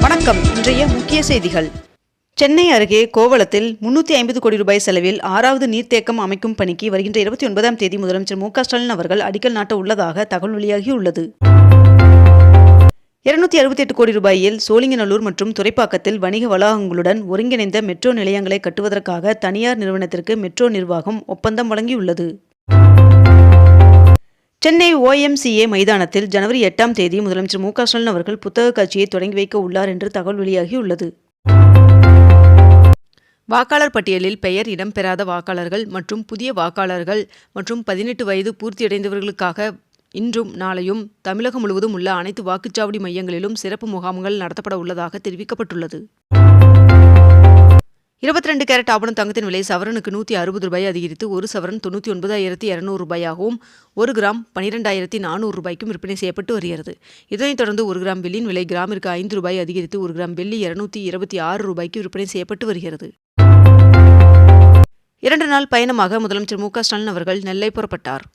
வணக்கம். இன்றைய முக்கிய செய்திகள். சென்னை அருகே கோவளத்தில் 350 கோடி ரூபாய் செலவில் 6வது நீர்த்தேக்கம் அமைக்கும் பணிக்கு வருகின்ற 29ஆம் தேதி முதலமைச்சர் மு.க. ஸ்டாலின் அவர்கள் அடிக்கல் நாட்ட உள்ளதாக தகவல் வெளியாகியுள்ளது. 268 கோடி ரூபாயில் சோழிங்கநல்லூர் மற்றும் துறைப்பாக்கத்தில் வணிக வளாகங்களுடன் ஒருங்கிணைந்த மெட்ரோ நிலையங்களை கட்டுவதற்காக தனியார் நிறுவனத்திற்கு மெட்ரோ நிர்வாகம் ஒப்பந்தம் வழங்கியுள்ளது. சென்னை OMCA மைதானத்தில் ஜனவரி 8ஆம் தேதி முதலமைச்சர் மு.க. ஸ்டாலின் அவர்கள் புத்தக காட்சியை தொடங்கி வைக்க உள்ளார் என்று தகவல் வெளியாகியுள்ளது. வாக்காளர் பட்டியலில் பெயர் இடம்பெறாத வாக்காளர்கள் மற்றும் புதிய வாக்காளர்கள் மற்றும் 18 வயது பூர்த்தியடைந்தவர்களுக்காக இன்றும் நாளையும் தமிழகம் முழுவதும் உள்ள அனைத்து வாக்குச்சாவடி மையங்களிலும் சிறப்பு முகாம்கள் நடத்தப்பட உள்ளதாக தெரிவிக்கப்பட்டுள்ளது. 22 கேரட் ஆபணம் தங்கத்தின் விலை சவரனுக்கு 160 ரூபாய் அதிகரித்து ஒரு சவரன் 99,200 ரூபாயாகவும் 1 கிராம் 12,400 ரூபாய்க்கும் விற்பனை செய்யப்பட்டு வருகிறது. இதனைத் தொடர்ந்து 1 கிராம் வெள்ளியின் விலை கிராமிற்கு 5 ரூபாய் அதிகரித்து 1 கிராம் வெள்ளி 226 ரூபாய்க்கு விற்பனை செய்யப்பட்டு வருகிறது. 2 நாள் பயணமாக முதலமைச்சர் மு.க. ஸ்டாலின் அவர்கள் நெல்லை புறப்பட்டார்.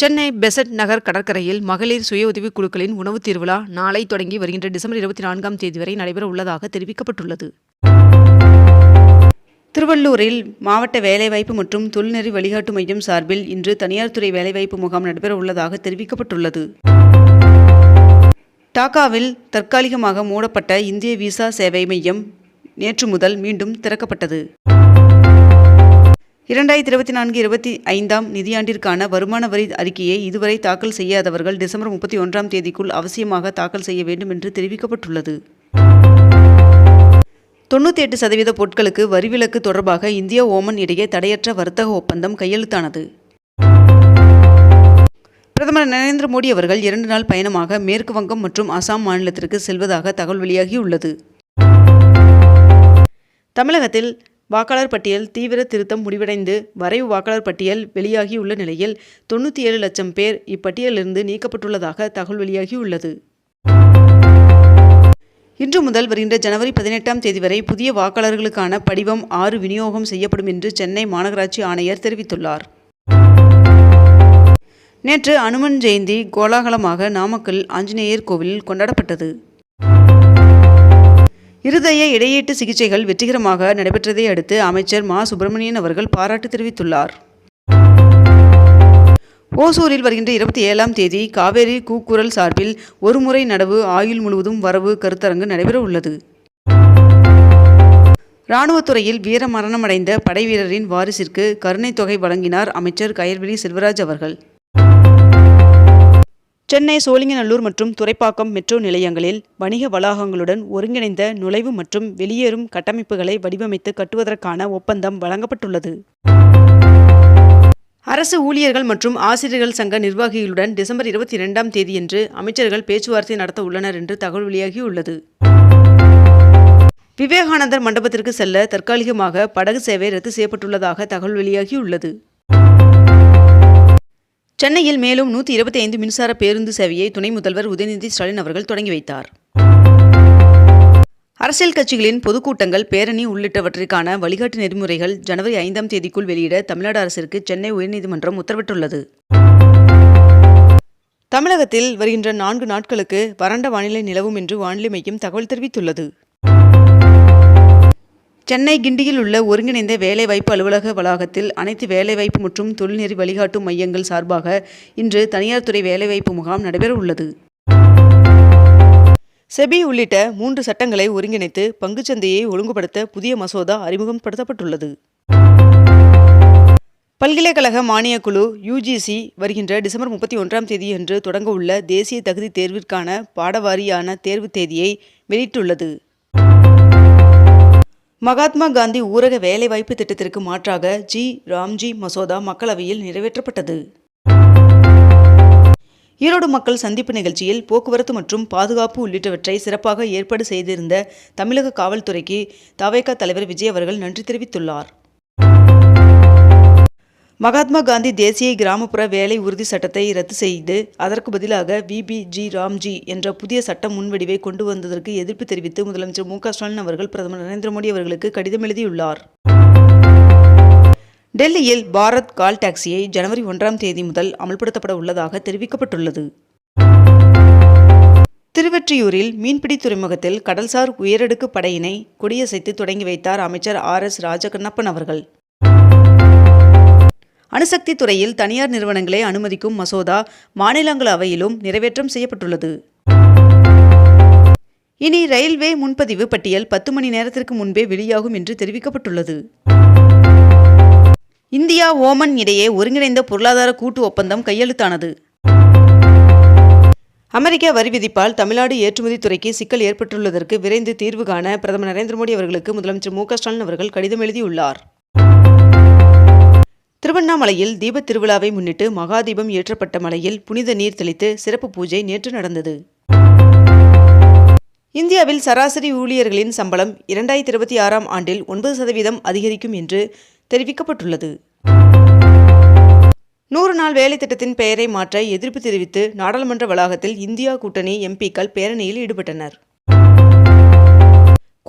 சென்னை பெசட் நகர் கடற்கரையில் மகளிர் சுய உதவிக் குழுக்களின் உணவுத் திருவிழா நாளை தொடங்கி வருகின்ற டிசம்பர் 24ஆம் தேதி வரை நடைபெற உள்ளதாக தெரிவிக்கப்பட்டுள்ளது. திருவள்ளூரில் மாவட்ட வேலைவாய்ப்பு மற்றும் தொழில்நெறி வழிகாட்டு மையம் சார்பில் இன்று தனியார் துறை வேலைவாய்ப்பு முகாம் நடைபெற உள்ளதாக தெரிவிக்கப்பட்டுள்ளது. டாக்காவில் தற்காலிகமாக மூடப்பட்ட இந்திய விசா சேவை மையம் நேற்று முதல் மீண்டும் திறக்கப்பட்டது. 2024-25ஆம் நிதியாண்டிற்கான வருமான வரி அறிக்கையை இதுவரை தாக்கல் செய்யாதவர்கள் டிசம்பர் 31ஆம் தேதிக்குள் அவசியமாக தாக்கல் செய்ய வேண்டும் என்று தெரிவிக்கப்பட்டுள்ளது. 98% பொருட்களுக்கு வரி விலக்கு தொடர்பாக இந்தியா ஓமன் இடையே தடையற்ற வர்த்தக ஒப்பந்தம் கையெழுத்தானது. பிரதமர் நரேந்திர மோடி அவர்கள் 2 நாள் பயணமாக மேற்கு வங்கம் மற்றும் அசாம் மாநிலத்திற்கு செல்வதாக தகவல் வெளியாகியுள்ளது. தமிழகத்தில் வாக்காளர் பட்டியல் தீவிர திருத்தம் முடிவடைந்து வரைவு வாக்காளர் பட்டியல் வெளியாகியுள்ள நிலையில் 97 லட்சம் பேர் இப்பட்டியலிருந்து நீக்கப்பட்டுள்ளதாக தகவல் வெளியாகியுள்ளது. இன்று முதல் வருகின்ற ஜனவரி 18ஆம் தேதி வரை புதிய வாக்காளர்களுக்கான படிவம் 6 விநியோகம் செய்யப்படும் என்று சென்னை மாநகராட்சி ஆணையர் தெரிவித்துள்ளார். நேற்று அனுமன் ஜெயந்தி கோலாகலமாக நாமக்கல் ஆஞ்சநேயர் கோவிலில் கொண்டாடப்பட்டது. இருதய இடையீட்டு சிகிச்சைகள் வெற்றிகரமாக நடைபெற்றதை அடுத்து அமைச்சர் மா. சுப்பிரமணியன் அவர்கள் பாராட்டு தெரிவித்துள்ளார். ஓசூரில் வருகின்ற 27ஆம் தேதி காவேரி கூக்குரல் சார்பில் ஒரு முறை நடவு ஆயுள் முழுவதும் வரவு கருத்தரங்கு நடைபெற உள்ளது. இராணுவத்துறையில் வீர மரணமடைந்த படை வீரரின் வாரிசிற்கு கருணை தொகை வழங்கினார் அமைச்சர் கயல்விழி செல்வராஜ் அவர்கள். சென்னை சோழிங்கநல்லூர் மற்றும் துறைப்பாக்கம் மெட்ரோ நிலையங்களில் வணிக வளாகங்களுடன் ஒருங்கிணைந்த நுழைவு மற்றும் வெளியேறும் கட்டமைப்புகளை வடிவமைத்து கட்டுவதற்கான ஒப்பந்தம் வழங்கப்பட்டுள்ளது. அரசு ஊழியர்கள் மற்றும் ஆசிரியர்கள் சங்க நிர்வாகிகளுடன் டிசம்பர் 22ஆம் தேதியன்று அமைச்சர்கள் பேச்சுவார்த்தை நடத்த உள்ளனர் என்று தகவல் வெளியாகியுள்ளது. விவேகானந்தர் மண்டபத்திற்கு செல்ல தற்காலிகமாக படகு சேவை ரத்து செய்யப்பட்டுள்ளதாக தகவல் வெளியாகியுள்ளது. சென்னையில் மேலும் 125 மின்சார பேருந்து சேவையை துணை முதல்வர் உதயநிதி ஸ்டாலின் அவர்கள் தொடங்கி வைத்தார். அரசியல் கட்சிகளின் பொதுக்கூட்டங்கள் பேரணி உள்ளிட்டவற்றிற்கான வழிகாட்டு நெறிமுறைகள் ஜனவரி 5ஆம் தேதிக்குள் வெளியிட தமிழ்நாடு அரசிற்கு சென்னை உயர்நீதிமன்றம் உத்தரவிட்டுள்ளது. தமிழகத்தில் வருகின்ற 4 நாட்களுக்கு வறண்ட வானிலை நிலவும் என்று வானிலை மையம் தகவல் தெரிவித்துள்ளது. சென்னை கிண்டியில் உள்ள ஒருங்கிணைந்த வேலைவாய்ப்பு அலுவலக வளாகத்தில் அனைத்து வேலைவாய்ப்பு மற்றும் தொழில்நெறி வழிகாட்டும் மையங்கள் சார்பாக இன்று தனியார் துறை வேலைவாய்ப்பு முகாம் நடைபெற உள்ளது. செபி உள்ளிட்ட 3 சட்டங்களை ஒருங்கிணைத்து பங்குச்சந்தையை ஒழுங்குபடுத்த புதிய மசோதா அறிமுகப்படுத்தப்பட்டுள்ளது. பல்கலைக்கழக மானியக்குழு UGC வருகின்ற டிசம்பர் 31ஆம் தேதியன்று தொடங்க உள்ள தேசிய தகுதி தேர்விற்கான பாடவாரியான தேர்வு தேதியை வெளியிட்டுள்ளது. மகாத்மா காந்தி ஊரக வேலைவாய்ப்பு திட்டத்திற்கு மாற்றாக ராம்ஜி மசோதா மக்களவையில் நிறைவேற்றப்பட்டது. ஈரோடு மக்கள் சந்திப்பு நிகழ்ச்சியில் போக்குவரத்து மற்றும் பாதுகாப்பு உள்ளிட்டவற்றை சிறப்பாக ஏற்பாடு செய்திருந்த தமிழக காவல்துறைக்கு தவேக தலைவர் விஜய் அவர்கள் நன்றி தெரிவித்துள்ளார். மகாத்மா காந்தி தேசிய கிராமப்புற வேலை உறுதி சட்டத்தை ரத்து செய்து அதற்கு பதிலாக ராம்ஜி என்ற புதிய சட்ட முன்வடிவை கொண்டு வந்ததற்கு எதிர்ப்பு தெரிவித்து முதலமைச்சர் மு.க. ஸ்டாலின் அவர்கள் பிரதமர் நரேந்திர மோடி அவர்களுக்கு கடிதம் எழுதியுள்ளார். டெல்லியில் பாரத் கால் டாக்ஸியை ஜனவரி 1ஆம் தேதி முதல் அமல்படுத்தப்பட உள்ளதாக தெரிவிக்கப்பட்டுள்ளது. திருவொற்றியூரில் மீன்பிடி துறைமுகத்தில் கடல்சார் உயரடுக்கு படையினை கொடியசைத்து தொடங்கி வைத்தார் அமைச்சர் RS ராஜகண்ணப்பன் அவர்கள். அணுசக்தி துறையில் தனியார் நிறுவனங்களை அனுமதிக்கும் மசோதா மாநிலங்களவையிலும் நிறைவேற்றம் செய்யப்பட்டுள்ளது. இனி ரயில்வே முன்பதிவு பட்டியல் 10 மணி நேரத்திற்கு முன்பே வெளியாகும் என்று தெரிவிக்கப்பட்டுள்ளது. இந்தியா ஓமன் இடையே ஒருங்கிணைந்த பொருளாதார கூட்டு ஒப்பந்தம் கையெழுத்தானது. அமெரிக்க வரி விதிப்பால் தமிழ்நாடு ஏற்றுமதி துறைக்கு சிக்கல் ஏற்பட்டுள்ளதற்கு விரைந்து தீர்வு காண பிரதமர் நரேந்திர மோடி அவர்களுக்கு முதலமைச்சர் மு.க. ஸ்டாலின் அவர்கள் கடிதம் எழுதியுள்ளார். திருவண்ணாமலையில் தீபத் திருவிழாவை முன்னிட்டு மகாதீபம் ஏற்றப்பட்ட மலையில் புனித நீர் தெளித்து சிறப்பு பூஜை நேற்று நடந்தது. இந்தியாவில் சராசரி ஊழியர்களின் சம்பளம் 2026ஆம் ஆண்டில் 9% அதிகரிக்கும் என்று தெரிவிக்கப்பட்டுள்ளது. 100 நாள் வேலை திட்டத்தின் பெயரை மாற்ற எதிர்ப்பு தெரிவித்து நாடாளுமன்ற வளாகத்தில் இந்தியா கூட்டணி எம்பிக்கள் பேரணியில் ஈடுபட்டனர்.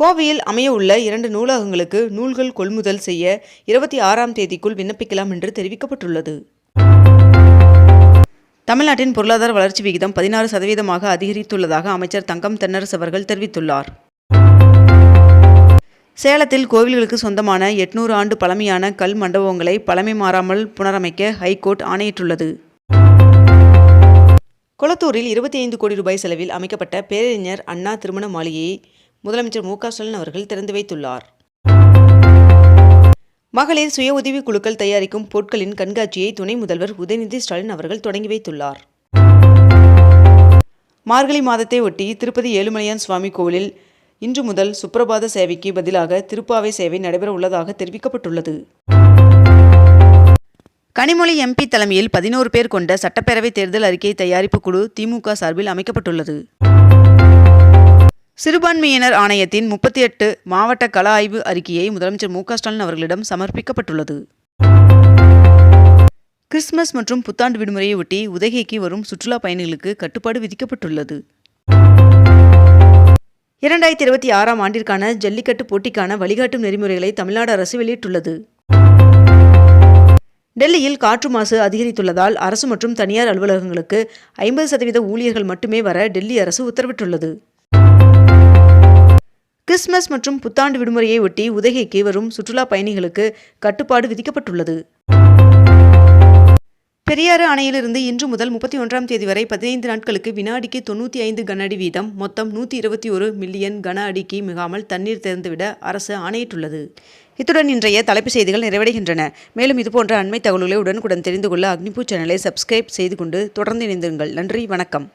கோவையில் அமைய உள்ள 2 நூலகங்களுக்கு நூல்கள் கொள்முதல் செய்ய 26ஆம் தேதிக்குள் விண்ணப்பிக்கலாம் என்று தெரிவிக்கப்பட்டுள்ளது. தமிழ்நாட்டின் பொருளாதார வளர்ச்சி விகிதம் 16% அதிகரித்துள்ளதாக அமைச்சர் தங்கம் தென்னரசு அவர்கள் தெரிவித்துள்ளார். சேலத்தில் கோவில்களுக்கு சொந்தமான 800 ஆண்டு பழமையான கல் மண்டபங்களை பழமை மாறாமல் புனரமைக்க ஹைகோர்ட் ஆணையிட்டுள்ளது. கொளத்தூரில் 25 கோடி ரூபாய் செலவில் அமைக்கப்பட்ட பேரறிஞர் அண்ணா திருமண மாளிகையை முதலமைச்சர் மு.க. ஸ்டாலின் அவர்கள் திறந்து வைத்துள்ளார். மகளிர் சுய உதவி குழுக்கள் தயாரிக்கும் பொருட்களின் கண்காட்சியை துணை முதல்வர் உதயநிதி ஸ்டாலின் அவர்கள் தொடங்கி வைத்துள்ளார். மார்கழி மாதத்தை ஒட்டி திருப்பதி ஏழுமலையான் சுவாமி கோவிலில் இன்று முதல் சுப்ரபாத சேவைக்கு பதிலாக திருப்பாவை சேவை நடைபெற உள்ளதாக தெரிவிக்கப்பட்டுள்ளது. கனிமொழி MP தலைமையில் 11 பேர் கொண்ட சட்டப்பேரவை தேர்தல் அறிக்கை தயாரிப்பு குழு திமுக சார்பில் அமைக்கப்பட்டுள்ளது. சிறுபான்மையினர் ஆணையத்தின் 38 மாவட்ட கள ஆய்வு அறிக்கையை முதலமைச்சர் மு.க. ஸ்டாலின் அவர்களிடம் சமர்ப்பிக்கப்பட்டுள்ளது. கிறிஸ்துமஸ் மற்றும் புத்தாண்டு விடுமுறையை ஒட்டி உதகைக்கு வரும் சுற்றுலா பயணிகளுக்கு கட்டுப்பாடு விதிக்கப்பட்டுள்ளது. 2026ஆம் ஆண்டிற்கான ஜல்லிக்கட்டு போட்டிக்கான வழிகாட்டும் நெறிமுறைகளை தமிழ்நாடு அரசு வெளியிட்டுள்ளது. டெல்லியில் காற்று மாசு அதிகரித்துள்ளதால் அரசு மற்றும் தனியார் அலுவலகங்களுக்கு 50% ஊழியர்கள் மட்டுமே வர டெல்லி அரசு உத்தரவிட்டுள்ளது. கிறிஸ்துமஸ் மற்றும் புத்தாண்டு விடுமுறையை ஒட்டி உதகைக்கு வரும் சுற்றுலா பயணிகளுக்கு கட்டுப்பாடு விதிக்கப்பட்டுள்ளது. பெரியாறு அணையிலிருந்து இன்று முதல் 31ஆம் தேதி வரை 15 நாட்களுக்கு வினாடிக்கு 95 கன அடி வீதம் மொத்தம் 121 மில்லியன் கன அடிக்கு மிகாமல் தண்ணீர் திறந்துவிட அரசு ஆணையிட்டுள்ளது. இத்துடன் இன்றைய தலைப்புச் செய்திகள் நிறைவடைகின்றன. மேலும் இதுபோன்ற அண்மை தகவல்களை உடனுக்குடன் தெரிந்து கொள்ள அக்னிபூ சேனலை சப்ஸ்கிரைப் செய்து கொண்டு தொடர்ந்து இணைந்திருங்கள். நன்றி, வணக்கம்.